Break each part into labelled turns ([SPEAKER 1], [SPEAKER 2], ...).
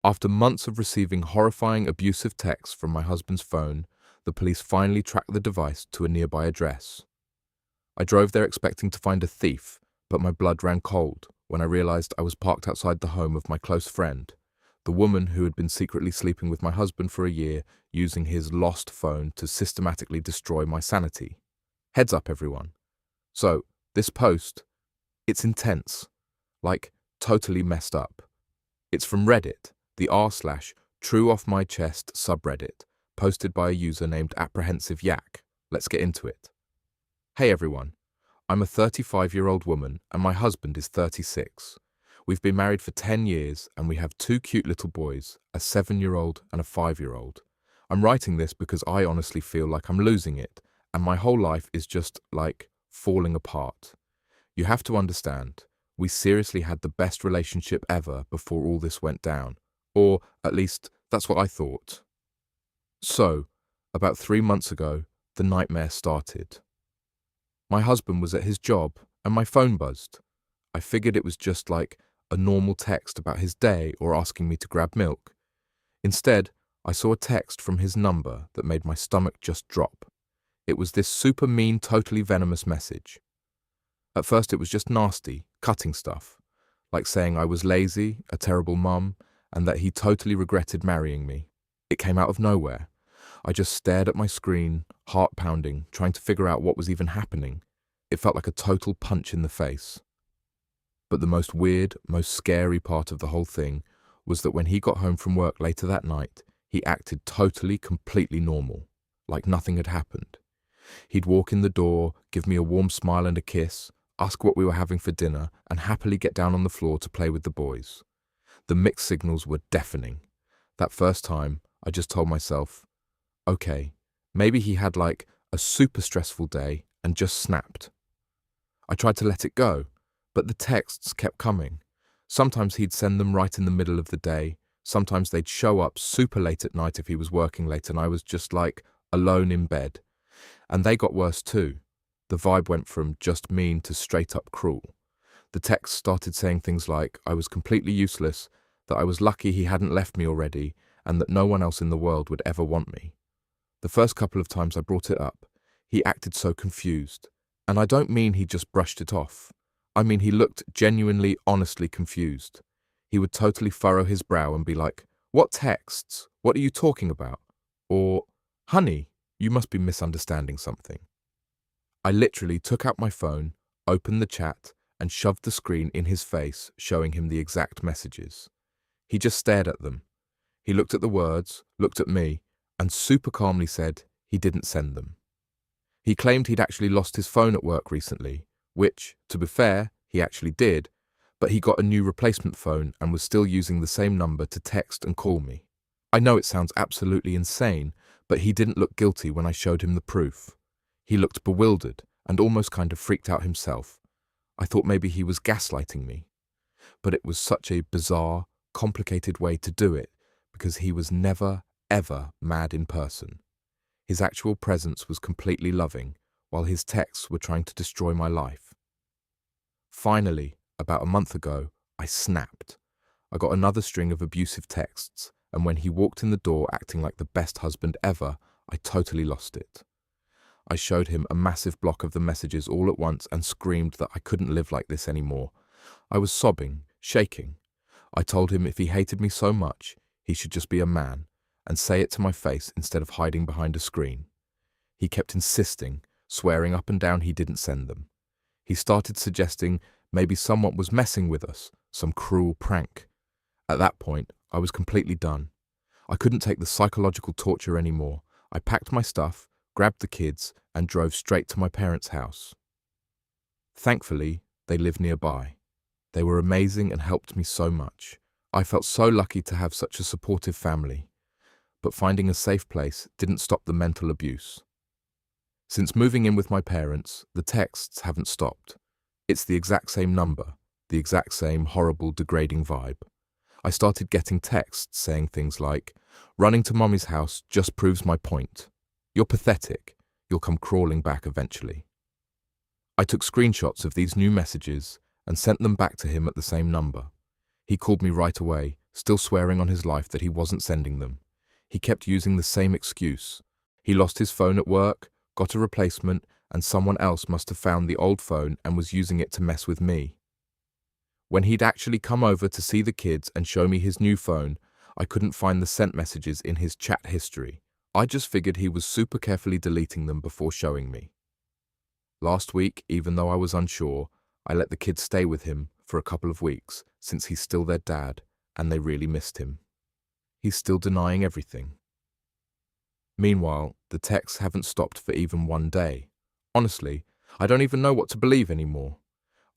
[SPEAKER 1] After months of receiving horrifying abusive texts from my husband's phone, the police finally tracked the device to a nearby address. I drove there expecting to find a thief, but my blood ran cold when I realized I was parked outside the home of my close friend, the woman who had been secretly sleeping with my husband for a year, using his lost phone to systematically destroy my sanity. Heads up, everyone. So, this post, it's intense. Like, totally messed up. It's from Reddit, the r/true off my chest subreddit, posted by a user named Apprehensive Yak. Let's get into it. Hey everyone, I'm a 35-year-old woman and my husband is 36. We've been married for 10 years and we have two cute little boys, a 7-year-old and a 5-year-old. I'm writing this because I honestly feel like I'm losing it and my whole life is just, like, falling apart. You have to understand, we seriously had the best relationship ever before all this went down. Or, at least, that's what I thought. So, about 3 months ago, the nightmare started. My husband was at his job and my phone buzzed. I figured it was just like a normal text about his day or asking me to grab milk. Instead, I saw a text from his number that made my stomach just drop. It was this super mean, totally venomous message. At first it was just nasty, cutting stuff, like saying I was lazy, a terrible mum, and that he totally regretted marrying me. It came out of nowhere. I just stared at my screen, heart pounding, trying to figure out what was even happening. It felt like a total punch in the face. But the most weird, most scary part of the whole thing was that when he got home from work later that night, he acted totally, completely normal, like nothing had happened. He'd walk in the door, give me a warm smile and a kiss, ask what we were having for dinner, and happily get down on the floor to play with the boys. The mixed signals were deafening. That first time, I just told myself, okay, maybe he had like a super stressful day and just snapped. I tried to let it go, but the texts kept coming. Sometimes he'd send them right in the middle of the day. Sometimes they'd show up super late at night if he was working late and I was just like alone in bed. And they got worse too. The vibe went from just mean to straight up cruel. The text started saying things like I was completely useless, that I was lucky he hadn't left me already, and that no one else in the world would ever want me. The first couple of times I brought it up, he acted so confused. And I don't mean he just brushed it off. I mean he looked genuinely, honestly confused. He would totally furrow his brow and be like, "What texts? What are you talking about?" Or, "Honey, you must be misunderstanding something." I literally took out my phone, opened the chat, and shoved the screen in his face, showing him the exact messages. He just stared at them. He looked at the words, looked at me, and super calmly said he didn't send them. He claimed he'd actually lost his phone at work recently, which, to be fair, he actually did, but he got a new replacement phone and was still using the same number to text and call me. I know it sounds absolutely insane, but he didn't look guilty when I showed him the proof. He looked bewildered and almost kind of freaked out himself. I thought maybe he was gaslighting me. But it was such a bizarre, complicated way to do it because he was never, ever mad in person. His actual presence was completely loving, while his texts were trying to destroy my life. Finally, about a month ago, I snapped. I got another string of abusive texts, and when he walked in the door acting like the best husband ever, I totally lost it. I showed him a massive block of the messages all at once and screamed that I couldn't live like this anymore. I was sobbing, shaking. I told him if he hated me so much, he should just be a man and say it to my face instead of hiding behind a screen. He kept insisting, swearing up and down he didn't send them. He started suggesting maybe someone was messing with us, some cruel prank. At that point, I was completely done. I couldn't take the psychological torture anymore. I packed my stuff, grabbed the kids, and drove straight to my parents' house. Thankfully, they lived nearby. They were amazing and helped me so much. I felt so lucky to have such a supportive family. But finding a safe place didn't stop the mental abuse. Since moving in with my parents, the texts haven't stopped. It's the exact same number, the exact same horrible, degrading vibe. I started getting texts saying things like, "Running to Mommy's house just proves my point. You're pathetic. You'll come crawling back eventually." I took screenshots of these new messages and sent them back to him at the same number. He called me right away, still swearing on his life that he wasn't sending them. He kept using the same excuse. He lost his phone at work, got a replacement, and someone else must have found the old phone and was using it to mess with me. When he'd actually come over to see the kids and show me his new phone, I couldn't find the sent messages in his chat history. I just figured he was super carefully deleting them before showing me. Last week, even though I was unsure, I let the kids stay with him for a couple of weeks since he's still their dad and they really missed him. He's still denying everything. Meanwhile, the texts haven't stopped for even one day. Honestly, I don't even know what to believe anymore.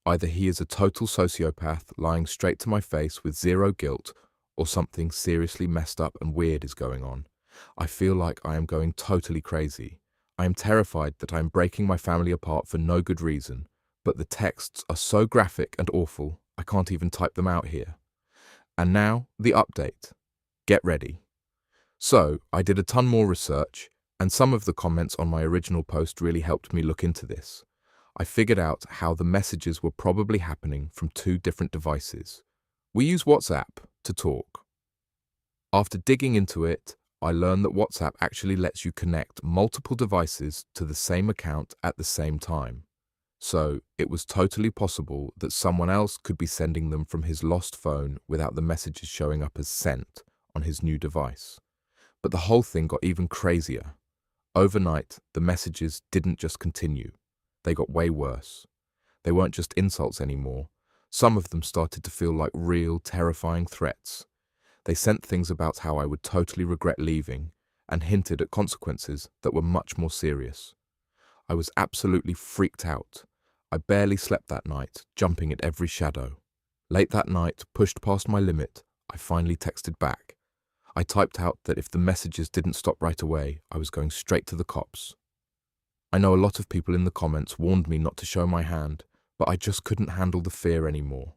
[SPEAKER 1] Either he is a total sociopath lying straight to my face with zero guilt, or something seriously messed up and weird is going on. I feel like I am going totally crazy. I am terrified that I am breaking my family apart for no good reason, but the texts are so graphic and awful, I can't even type them out here. And now, the update. Get ready. So, I did a ton more research, and some of the comments on my original post really helped me look into this. I figured out how the messages were probably happening from two different devices. We use WhatsApp to talk. After digging into it, I learned that WhatsApp actually lets you connect multiple devices to the same account at the same time. So, it was totally possible that someone else could be sending them from his lost phone without the messages showing up as sent on his new device. But the whole thing got even crazier. Overnight, the messages didn't just continue. They got way worse. They weren't just insults anymore. Some of them started to feel like real, terrifying threats. They sent things about how I would totally regret leaving and hinted at consequences that were much more serious. I was absolutely freaked out. I barely slept that night, jumping at every shadow. Late that night, pushed past my limit, I finally texted back. I typed out that if the messages didn't stop right away, I was going straight to the cops. I know a lot of people in the comments warned me not to show my hand, but I just couldn't handle the fear anymore.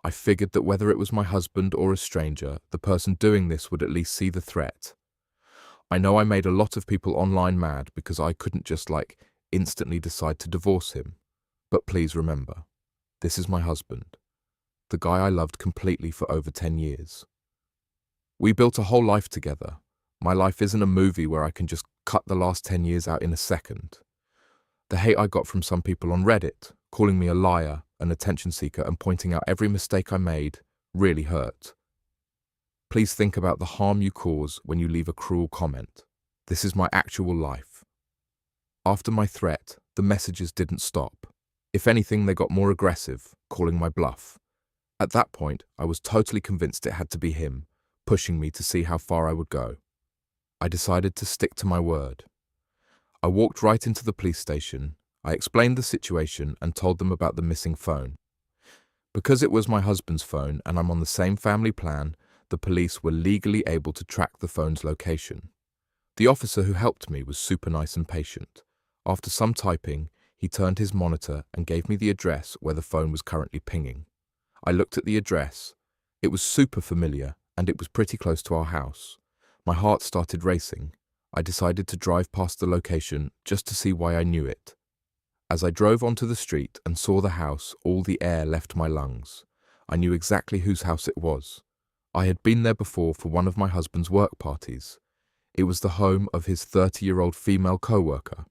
[SPEAKER 1] I figured that whether it was my husband or a stranger, the person doing this would at least see the threat. I know I made a lot of people online mad because I couldn't just instantly decide to divorce him. But please remember, this is my husband, the guy I loved completely for over 10 years. We built a whole life together. My life isn't a movie where I can just cut the last 10 years out in a second. The hate I got from some people on Reddit, calling me a liar, an attention seeker, and pointing out every mistake I made, really hurt. Please think about the harm you cause when you leave a cruel comment. This is my actual life. After my threat, the messages didn't stop. If anything, they got more aggressive, calling my bluff. At that point, I was totally convinced it had to be him, pushing me to see how far I would go. I decided to stick to my word. I walked right into the police station. I explained the situation and told them about the missing phone. Because it was my husband's phone and I'm on the same family plan, the police were legally able to track the phone's location. The officer who helped me was super nice and patient. After some typing, he turned his monitor and gave me the address where the phone was currently pinging. I looked at the address. It was super familiar and it was pretty close to our house. My heart started racing. I decided to drive past the location just to see why I knew it. As I drove onto the street and saw the house, all the air left my lungs. I knew exactly whose house it was. I had been there before for one of my husband's work parties. It was the home of his 30-year-old female co-worker,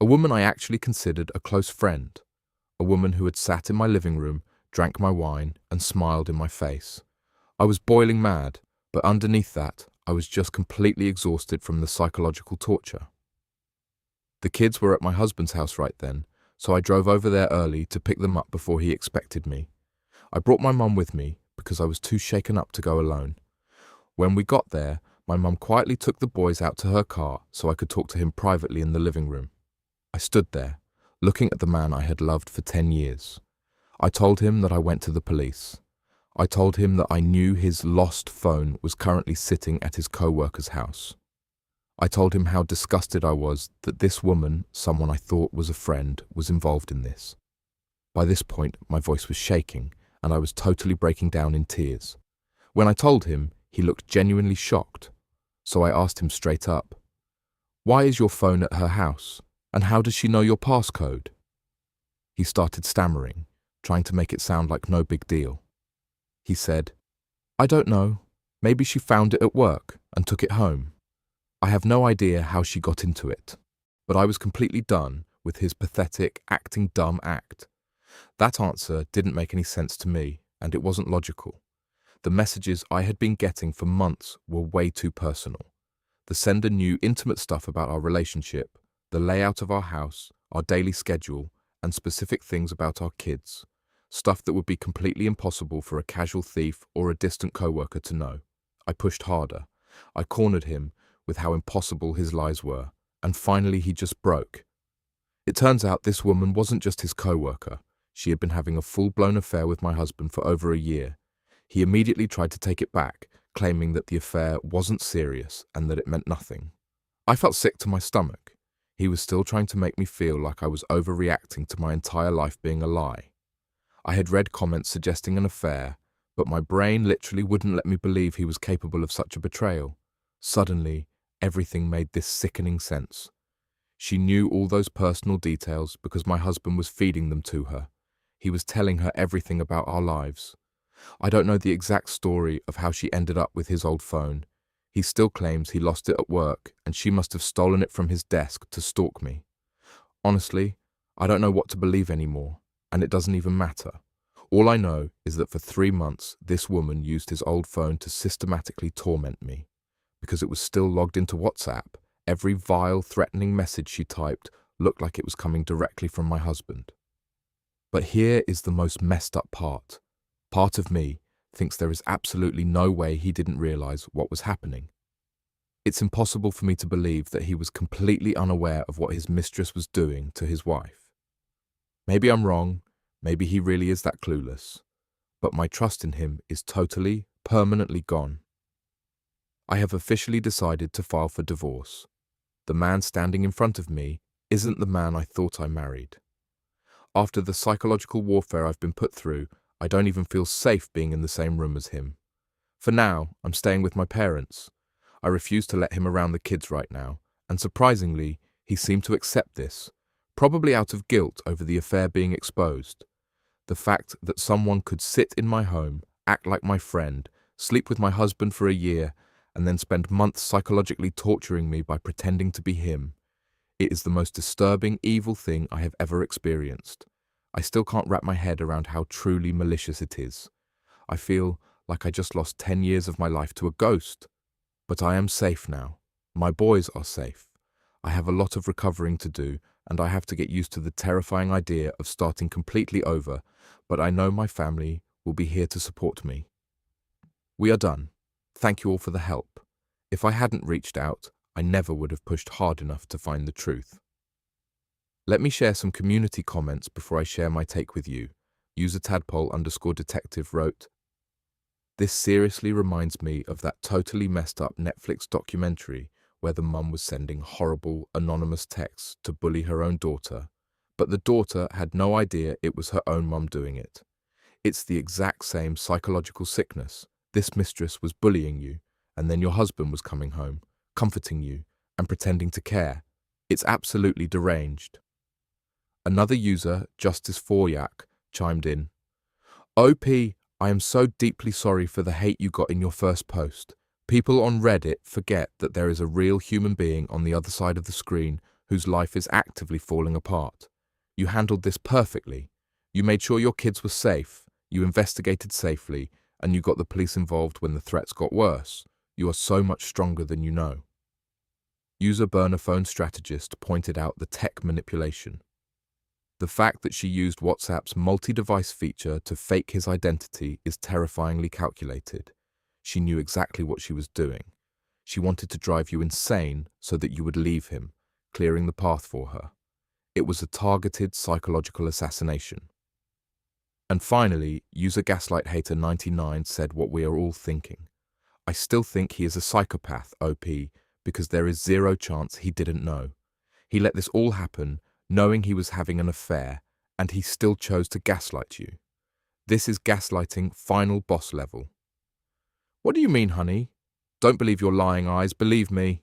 [SPEAKER 1] a woman I actually considered a close friend, a woman who had sat in my living room, drank my wine, and smiled in my face. I was boiling mad, but underneath that, I was just completely exhausted from the psychological torture. The kids were at my husband's house right then, so I drove over there early to pick them up before he expected me. I brought my mum with me because I was too shaken up to go alone. When we got there, my mum quietly took the boys out to her car so I could talk to him privately in the living room. I stood there, looking at the man I had loved for 10 years. I told him that I went to the police. I told him that I knew his lost phone was currently sitting at his co-worker's house. I told him how disgusted I was that this woman, someone I thought was a friend, was involved in this. By this point, my voice was shaking, and I was totally breaking down in tears. When I told him, he looked genuinely shocked, so I asked him straight up, "Why is your phone at her house, and how does she know your passcode?" He started stammering, trying to make it sound like no big deal. He said, "I don't know, Maybe she found it at work and took it home. I have no idea how she got into it, but I was completely done with his pathetic acting dumb act. That answer didn't make any sense to me, and it wasn't logical. The messages I had been getting for months were way too personal. The sender knew intimate stuff about our relationship, the layout of our house, our daily schedule, and specific things about our kids. Stuff that would be completely impossible for a casual thief or a distant coworker to know. I pushed harder. I cornered him with how impossible his lies were, and finally he just broke. It turns out this woman wasn't just his coworker. She had been having a full-blown affair with my husband for over a year. He immediately tried to take it back, claiming that the affair wasn't serious and that it meant nothing. I felt sick to my stomach. He was still trying to make me feel like I was overreacting to my entire life being a lie. I had read comments suggesting an affair, but my brain literally wouldn't let me believe he was capable of such a betrayal. Suddenly, everything made this sickening sense. She knew all those personal details because my husband was feeding them to her. He was telling her everything about our lives. I don't know the exact story of how she ended up with his old phone. He still claims he lost it at work and she must have stolen it from his desk to stalk me. Honestly, I don't know what to believe anymore, and it doesn't even matter. All I know is that for 3 months, this woman used his old phone to systematically torment me. Because it was still logged into WhatsApp, every vile, threatening message she typed looked like it was coming directly from my husband. But here is the most messed up part. Part of me thinks there is absolutely no way he didn't realize what was happening. It's impossible for me to believe that he was completely unaware of what his mistress was doing to his wife. Maybe I'm wrong, maybe he really is that clueless, but my trust in him is totally, permanently gone. I have officially decided to file for divorce. The man standing in front of me isn't the man I thought I married. After the psychological warfare I've been put through, I don't even feel safe being in the same room as him. For now, I'm staying with my parents. I refuse to let him around the kids right now, and surprisingly, he seemed to accept this, probably out of guilt over the affair being exposed. The fact that someone could sit in my home, act like my friend, sleep with my husband for a year, and then spend months psychologically torturing me by pretending to be him. It is the most disturbing, evil thing I have ever experienced. I still can't wrap my head around how truly malicious it is. I feel like I just lost 10 years of my life to a ghost. But I am safe now. My boys are safe. I have a lot of recovering to do, and I have to get used to the terrifying idea of starting completely over, but I know my family will be here to support me. We are done. Thank you all for the help. If I hadn't reached out, I never would have pushed hard enough to find the truth. Let me share some community comments before I share my take with you. User tadpole_detective wrote, "This seriously reminds me of that totally messed up Netflix documentary where the mum was sending horrible, anonymous texts to bully her own daughter, but the daughter had no idea it was her own mum doing it. It's the exact same psychological sickness. This mistress was bullying you, and then your husband was coming home, comforting you, and pretending to care. It's absolutely deranged." Another user, Justice Foryak, chimed in, "OP, I am so deeply sorry for the hate you got in your first post. People on Reddit forget that there is a real human being on the other side of the screen whose life is actively falling apart. You handled this perfectly. You made sure your kids were safe, you investigated safely, and you got the police involved when the threats got worse. You are so much stronger than you know." User Burner Phone Strategist pointed out the tech manipulation. The fact that she used WhatsApp's multi-device feature to fake his identity is terrifyingly calculated. She knew exactly what she was doing. She wanted to drive you insane so that you would leave him, clearing the path for her. It was a targeted psychological assassination. And finally, user Gaslight Hater 99 said what we are all thinking. "I still think he is a psychopath, OP, because there is zero chance he didn't know. He let this all happen, knowing he was having an affair, and he still chose to gaslight you. This is gaslighting final boss level." "What do you mean, honey? Don't believe your lying eyes, believe me."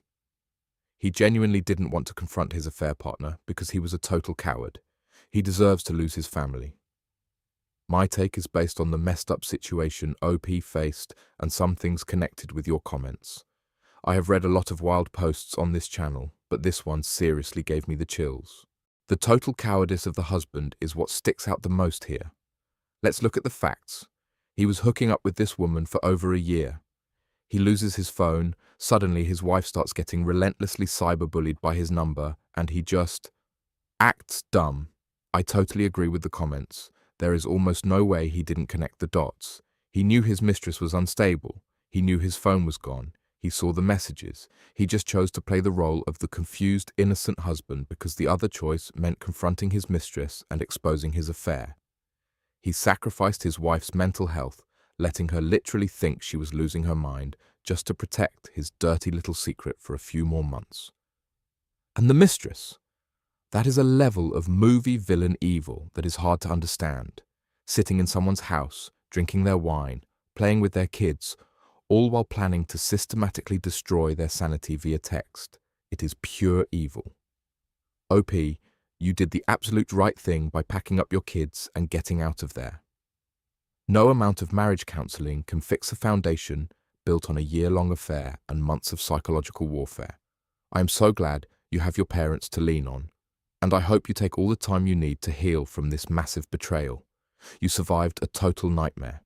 [SPEAKER 1] He genuinely didn't want to confront his affair partner because he was a total coward. He deserves to lose his family. My take is based on the messed up situation OP faced and some things connected with your comments. I have read a lot of wild posts on this channel, but this one seriously gave me the chills. The total cowardice of the husband is what sticks out the most here. Let's look at the facts. He was hooking up with this woman for over a year. He loses his phone, suddenly his wife starts getting relentlessly cyberbullied by his number, and he just acts dumb. I totally agree with the comments. There is almost no way he didn't connect the dots. He knew his mistress was unstable. He knew his phone was gone. He saw the messages. He just chose to play the role of the confused, innocent husband because the other choice meant confronting his mistress and exposing his affair. He sacrificed his wife's mental health, letting her literally think she was losing her mind just to protect his dirty little secret for a few more months. And the mistress? That is a level of movie villain evil that is hard to understand. Sitting in someone's house, drinking their wine, playing with their kids, all while planning to systematically destroy their sanity via text. It is pure evil. OP, you did the absolute right thing by packing up your kids and getting out of there. No amount of marriage counseling can fix a foundation built on a year-long affair and months of psychological warfare. I am so glad you have your parents to lean on, and I hope you take all the time you need to heal from this massive betrayal. You survived a total nightmare.